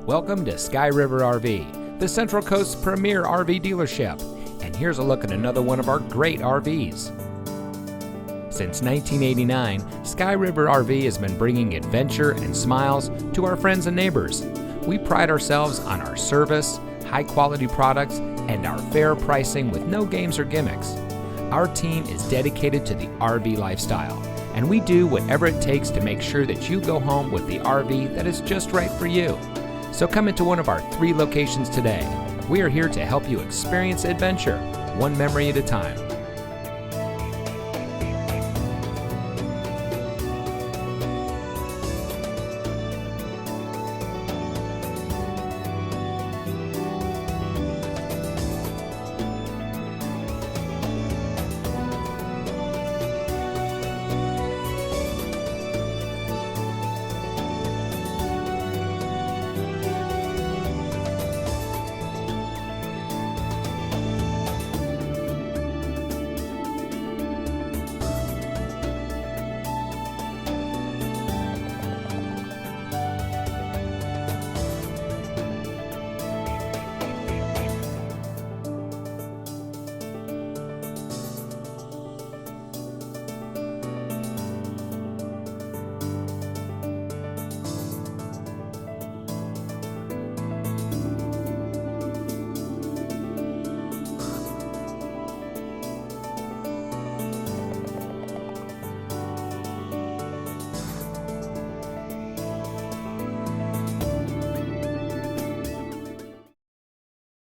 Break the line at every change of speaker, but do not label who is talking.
Welcome to Sky River RV, the Central Coast's premier RV dealership. And here's a look at another one of our great RVs. Since 1989, Sky River RV has been bringing adventure and smiles to our friends and neighbors. We pride ourselves on our service, high-quality products, and our fair pricing with no games or gimmicks. Our team is dedicated to the RV lifestyle, and we do whatever it takes to make sure that you go home with the RV that is just right for you. So come into one of our 3 locations today. We are here to help you experience adventure, one memory at a time.